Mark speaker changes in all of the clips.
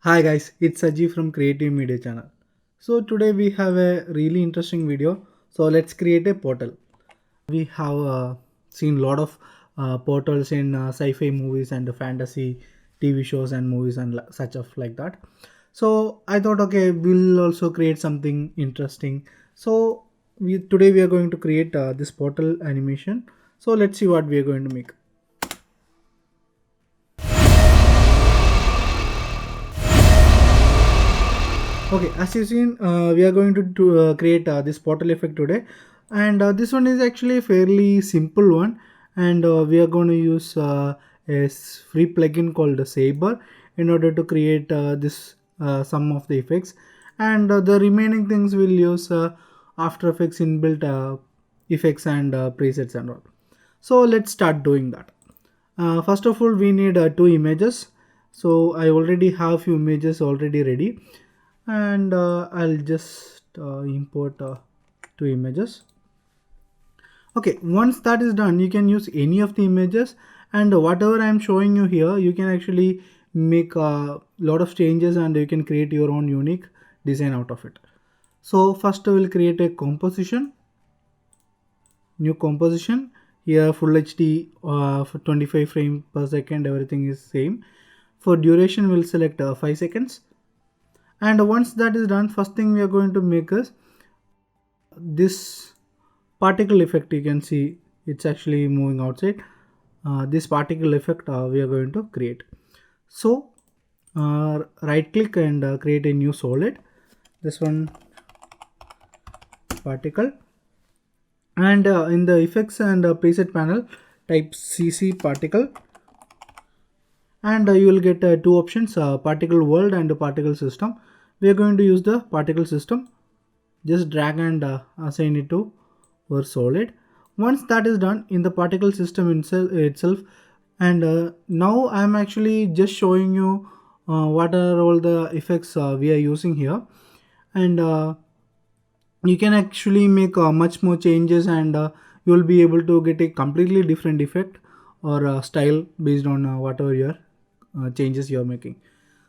Speaker 1: Hi guys, it's Saji from Creative Media channel. So today we have a really interesting video. So let's create a portal. We have seen a lot of portals in sci-fi movies and fantasy TV shows and movies and such of like that. So I thought, okay, we'll also create something interesting. So today we are going to create this portal animation. So let's see what we are going to make. Okay, as you've seen, we are going to create this portal effect today, and this one is actually a fairly simple one, and we are going to use free plugin called Saber in order to create this some of the effects, and the remaining things will use After Effects inbuilt effects and presets and all. So let's start doing that. First of all, we need two images. So I already have few images already ready, and I'll just import two images. Okay, once that is done, you can use any of the images, and whatever I'm showing you here, you can actually make a lot of changes and you can create your own unique design out of it. So first I will create a composition, new composition. Here full HD for 25 frame per second, everything is same. For duration we'll select 5 seconds, and once that is done, first thing we are going to make is this particle effect. You can see it's actually moving outside. This particle effect we are going to create. So right click and create a new solid, this one, particle, and in the effects and preset panel, type CC particle, and you will get two options, particle world and particle system. We are going to use the particle system. Just drag and assign it to our solid. Once that is done, in the particle system itself, and now I am actually just showing you what are all the effects we are using here, and you can actually make much more changes, and you will be able to get a completely different effect or style based on whatever your changes you are making.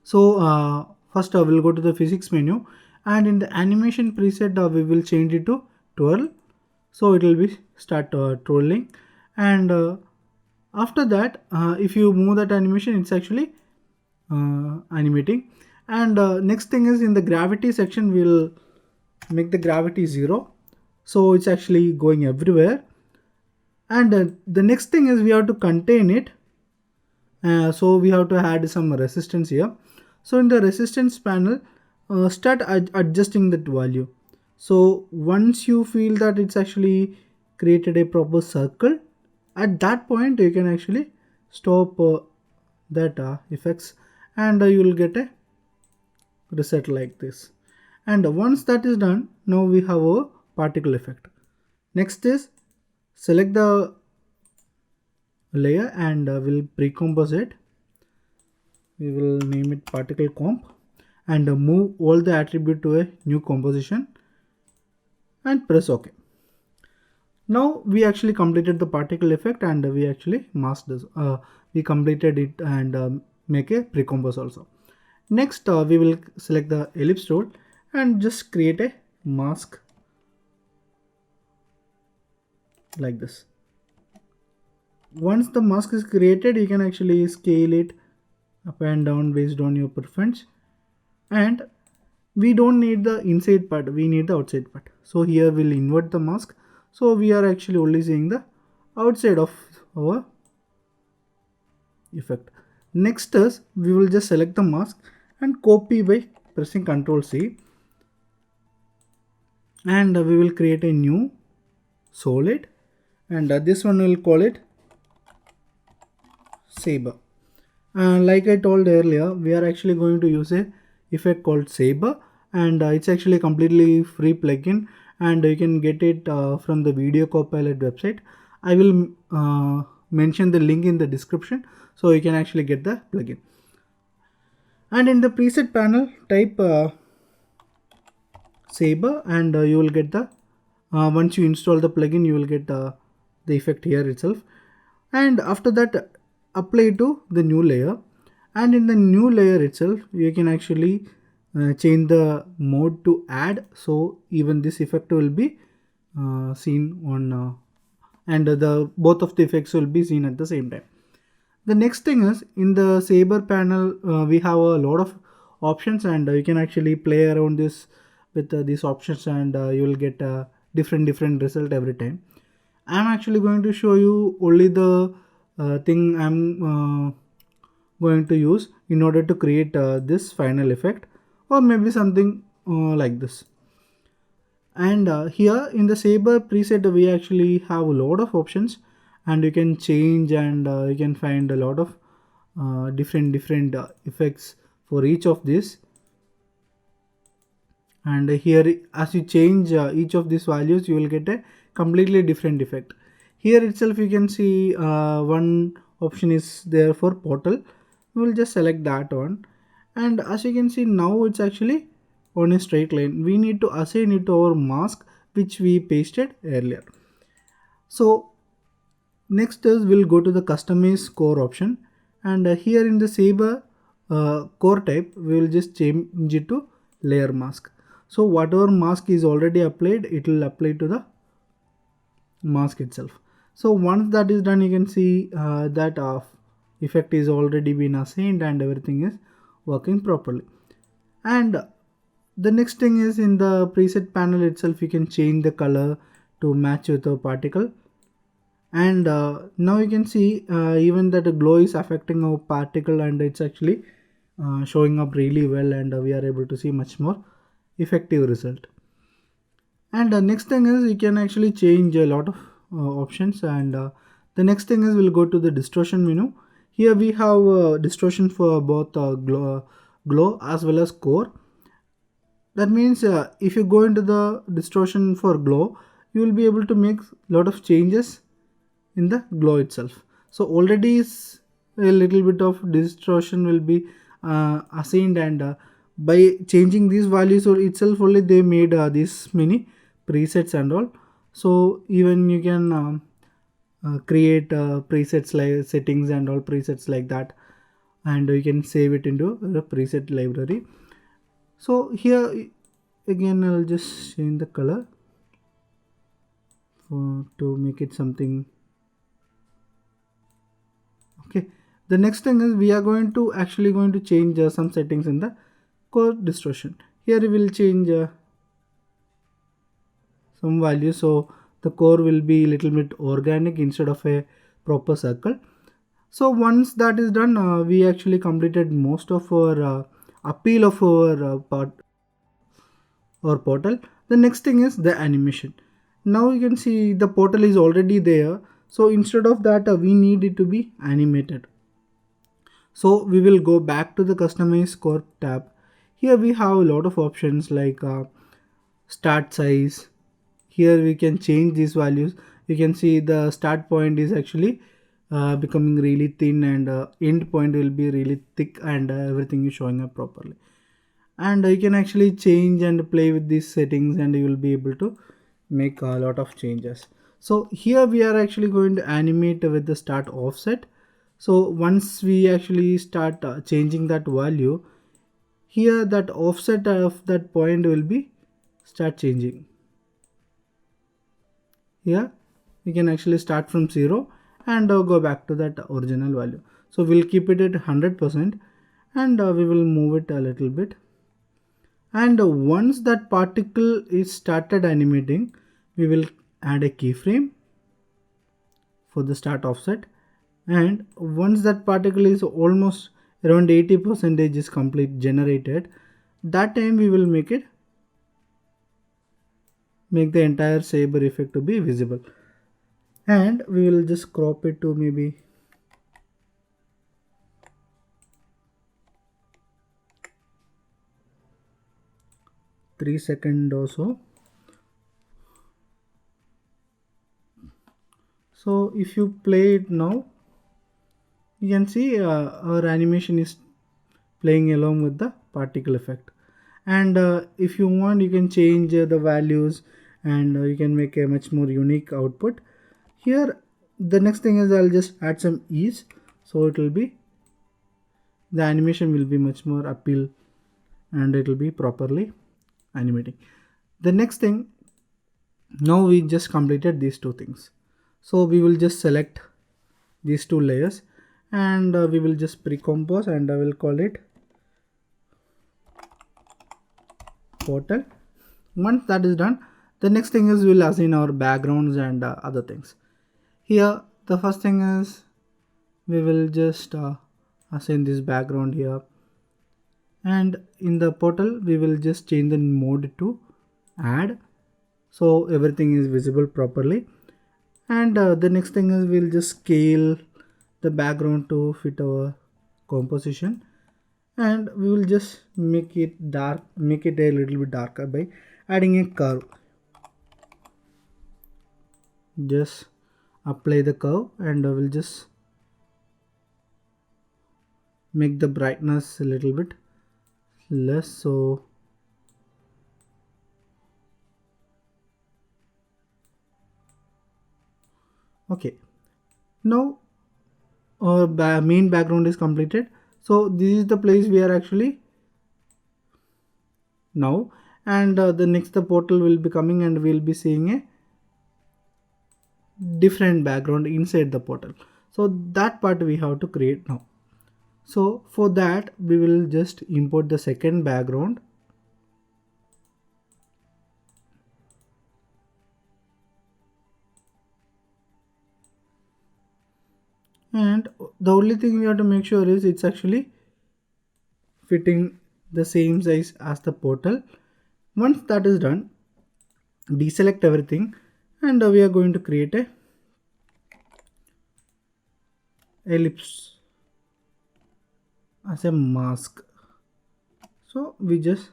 Speaker 1: So first I will go to the physics menu, and in the animation preset we will change it to twirl. So it will be start twirling, and after that if you move that animation, it's actually animating. And next thing is, in the gravity section we'll make the gravity 0, so it's actually going everywhere. And the next thing is we have to contain it, so we have to add some resistance here. So in the resistance panel, start adjusting that value. So once you feel that it's actually created a proper circle, at that point you can actually stop that effects, and you will get a reset like this. And once that is done, now we have a particle effect. Next is select the layer, and we'll pre-compose it. We will name it particle comp, and move all the attribute to a new composition and press OK. Now we actually completed the particle effect, and we actually masked this. We completed it and make a pre-compose also. Next we will select the ellipse tool and just create a mask like this. Once the mask is created, you can actually scale it up and down based on your preference, and we don't need the inside part, we need the outside part. So here we'll invert the mask, so we are actually only seeing the outside of our effect. Next is we will just select the mask and copy by pressing Ctrl C, and we will create a new solid, and this one will call it Saber. Like I told earlier, we are actually going to use a effect called Saber, and it's actually a completely free plugin, and you can get it from the Video Copilot website. I will mention the link in the description, so you can actually get the plugin. And in the preset panel, type Saber, and you will get the once you install the plugin, you will get the effect here itself. And after that, apply to the new layer, And in the new layer itself you can actually change the mode to add, so even this effect will be seen on and the both of the effects will be seen at the same time. The next thing is in the Saber panel we have a lot of options, and you can actually play around this with these options, and you will get a different result every time. I'm actually going to show you only the thing I'm going to use in order to create this final effect, or maybe something like this. And here in the Saber preset we actually have a lot of options, and you can change, and you can find a lot of different effects for each of these. And here as you change each of these values you will get a completely different effect. Here itself you can see one option is there for portal. We will just select that one, and as you can see now it's actually on a straight line. We need to assign it to our mask which we pasted earlier. So next is we'll go to the customize core option, and here in the Saber core type we will just change it to layer mask. So whatever mask is already applied it will apply to the mask itself. So once that is done you can see that effect is already been assigned and everything is working properly. And the next thing is in the preset panel itself you can change the color to match with the particle. And now you can see even that the glow is affecting our particle, and it's actually showing up really well, and we are able to see much more effective result. And the next thing is you can actually change a lot of options, and the next thing is we'll go to the distortion menu. Here we have distortion for both glow as well as core. That means if you go into the distortion for glow you will be able to make a lot of changes in the glow itself. So already a little bit of distortion will be assigned, and by changing these values or itself only they made these many presets and all. So even you can create presets like settings and all presets like that, and you can save it into the preset library. So here again I'll just change the color to make it something. Okay, the next thing is we are going to actually going to change some settings in the core distortion. Here we will change some value, so the core will be a little bit organic instead of a proper circle. So once that is done we actually completed most of our appeal of our part or portal. The next thing is the animation. Now you can see the portal is already there, so instead of that we need it to be animated. So we will go back to the customize core tab. Here we have a lot of options like start size. Here we can change these values. You can see the start point is actually becoming really thin, and end point will be really thick, and everything is showing up properly. And you can actually change and play with these settings, and you will be able to make a lot of changes. So here we are actually going to animate with the start offset. So once we actually start changing that value, here that offset of that point will be start changing. Here we can actually start from 0 and go back to that original value. So we'll keep it at 100%, and we will move it a little bit. And once that particle is started animating, we will add a keyframe for the start offset. And once that particle is almost around 80% is complete generated, that time we will make the entire saber effect to be visible, and we will just crop it to maybe 3 seconds or so. So if you play it now, you can see our animation is playing along with the particle effect. And if you want you can change the values, and you can make a much more unique output. Here the next thing is I'll just add some ease, so it will be the animation will be much more appeal and it will be properly animating. The next thing, now we just completed these two things, so we will just select these two layers and we will just pre-compose and I will call it portal. Once that is done, the next thing is we'll assign our backgrounds and other things. Here the first thing is we will just assign this background here, and in the portal we will just change the mode to add, so everything is visible properly. And the next thing is we'll just scale the background to fit our composition, and we will just make it dark, make it a little bit darker by adding a curve. Just apply the curve and I will just make the brightness a little bit less, so okay. Now our main background is completed, so this is the place we are actually now, and the next the portal will be coming and we'll be seeing a different background inside the portal, so that part we have to create now. So for that we will just import the second background, and the only thing we have to make sure is it's actually fitting the same size as the portal. Once that is done, deselect everything and we are going to create a ellipse as a mask. So we just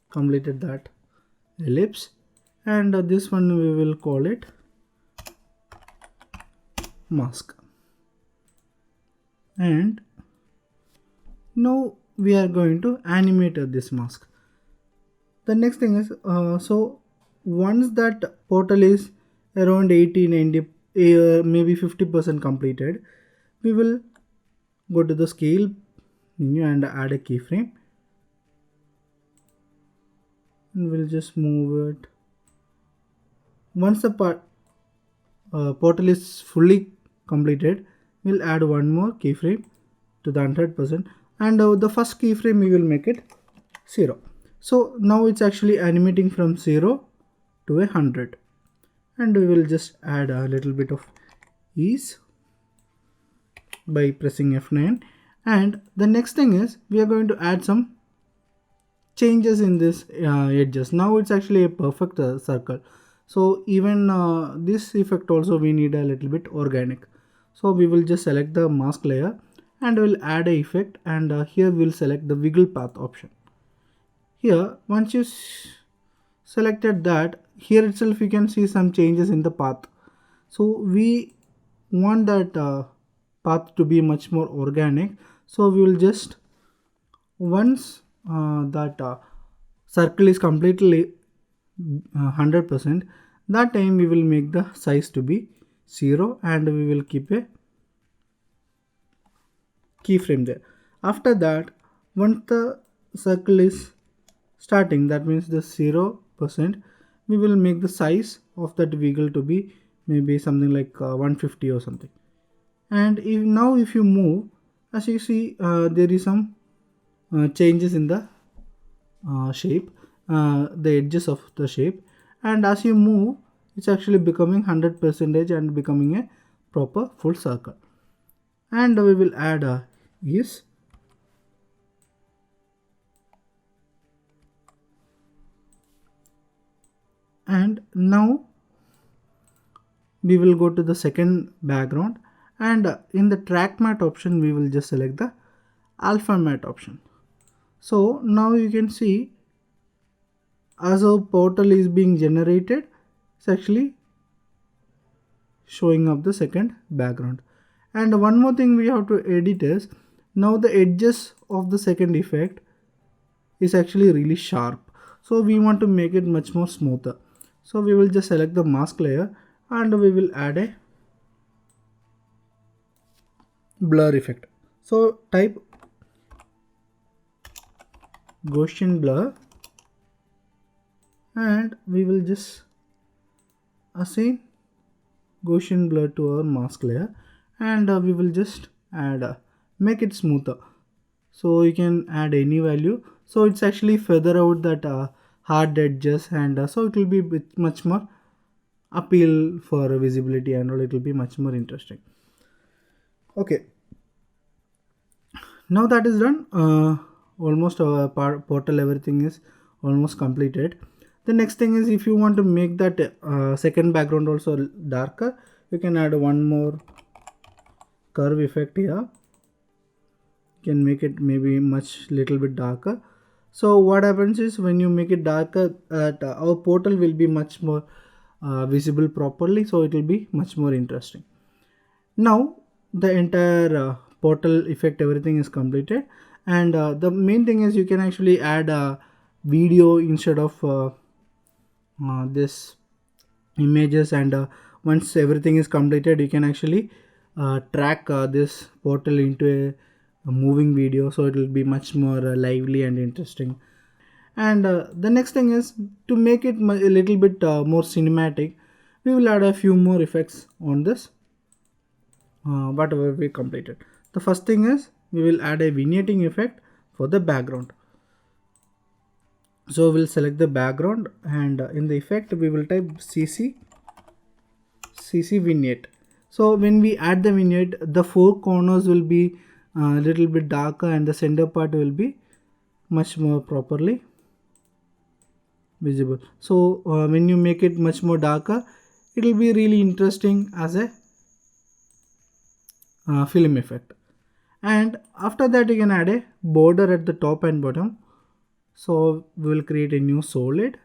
Speaker 1: completed that ellipse, and this one we will call it mask. And now we are going to animate this mask. The next thing is so once that portal is around 80, 90, maybe 50% completed, we will go to the scale menu and add a keyframe, and we'll just move it. Once the portal is fully completed, we'll add one more keyframe to the 100%, and the first keyframe we will make it 0. So now it's actually animating from 0 to 100, and we will just add a little bit of ease by pressing F9. And the next thing is we are going to add some changes in this edges. Now it's actually a perfect circle, so even this effect also we need a little bit organic. So we will just select the mask layer and we'll add a effect, and here we'll select the wiggle path option. Here once you selected that, here itself you can see some changes in the path. So we want that path to be much more organic, so we will just once that circle is completely 100%, that time we will make the size to be 0 and we will keep a keyframe there. After that, once the circle is starting, that means the 0%, we will make the size of that wiggle to be maybe something like 150 or something. And if you move, as you see there is some changes in the shape, the edges of the shape, and as you move it's actually becoming 100% and becoming a proper full circle. And we will add a ease, and now we will go to the second background, and in the track matte option we will just select the alpha matte option. So now you can see as our portal is being generated, it's actually showing up the second background. And one more thing we have to edit is, now the edges of the second effect is actually really sharp, so we want to make it much more smoother. So we will just select the mask layer and we will add a blur effect. So type Gaussian blur, and we will just assign Gaussian blur to our mask layer, and we will just add make it smoother. So you can add any value, so it's actually feather out that hard edges, and so it will be much more appeal for visibility, and all it will be much more interesting. Okay, now that is done, almost our portal everything is almost completed. The next thing is, if you want to make that second background also darker, you can add one more curve effect here. You can make it maybe much little bit darker. So what happens is, when you make it darker, our portal will be much more visible properly, so it will be much more interesting. Now the entire portal effect everything is completed, and the main thing is, you can actually add a video instead of this images, and once everything is completed, you can actually track this portal into a moving video, so it will be much more lively and interesting. And the next thing is, to make it a little bit more cinematic, we will add a few more effects on this whatever we completed. The first thing is, we will add a vignetting effect for the background. So we'll select the background, and in the effect we will type cc vignette. So when we add the vignette, the four corners will be a little bit darker, and the center part will be much more properly visible. So when you make it much more darker, it will be really interesting as a film effect. And after that, you can add a border at the top and bottom. So we will create a new solid,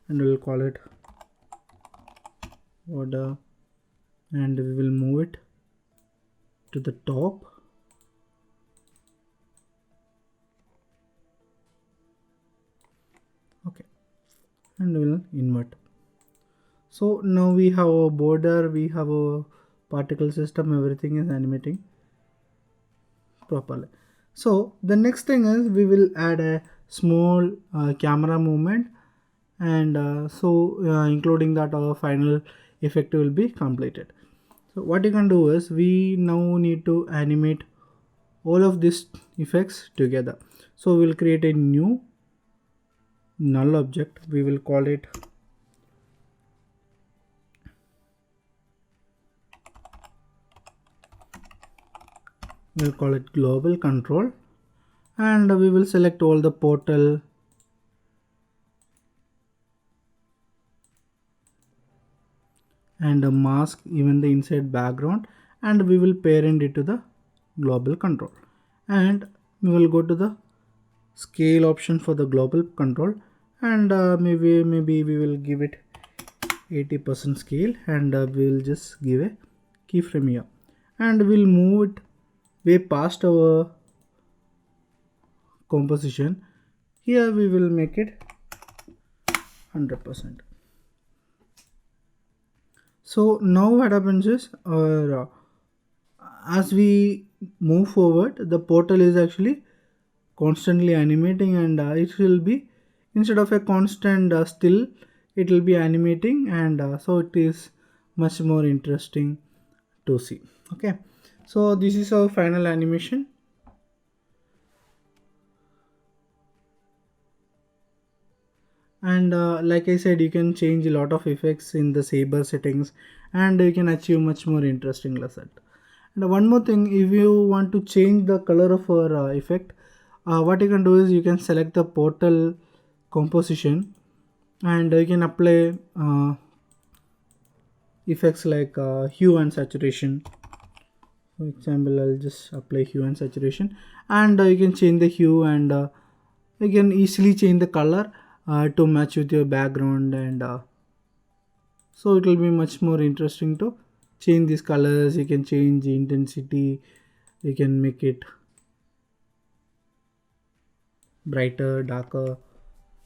Speaker 1: and we will call it border, and we will move it to the top. Okay, and we will invert. So now we have a border, we have a particle system, everything is animating properly. So the next thing is, we will add a small camera movement, and including that, our final effect will be completed. So what you can do is, we now need to animate all of these effects together. So we'll create a new null object, we will call it global control, and we will select all the portal and a mask, even the inside background, and we will parent it to the global control, and we will go to the scale option for the global control, and maybe we will give it 80% scale, and we will just give a keyframe here, and we'll move it way past our composition. Here we will make it 100%. So now what happens is, as we move forward, the portal is actually constantly animating, and it will be, instead of a constant still, it will be animating, and so it is much more interesting to see. Okay, so this is our final animation. And like I said, you can change a lot of effects in the Saber settings, and you can achieve much more interesting result. And one more thing, if you want to change the color of our effect, what you can do is, you can select the portal composition, and you can apply effects like hue and saturation. For example, I'll just apply hue and saturation, and you can change the hue, and you can easily change the color to match with your background, and so it will be much more interesting to change these colors. You can change the intensity, you can make it brighter, darker.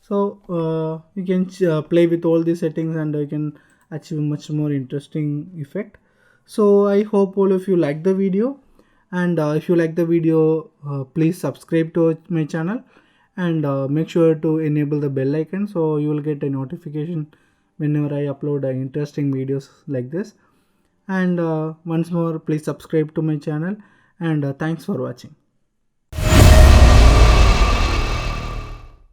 Speaker 1: So you can play with all these settings, and you can achieve much more interesting effect. So I hope all of you like the video, and if you like the video, please subscribe to my channel, and make sure to enable the bell icon so you will get a notification whenever I upload interesting videos like this. And once more, please subscribe to my channel, and thanks for watching.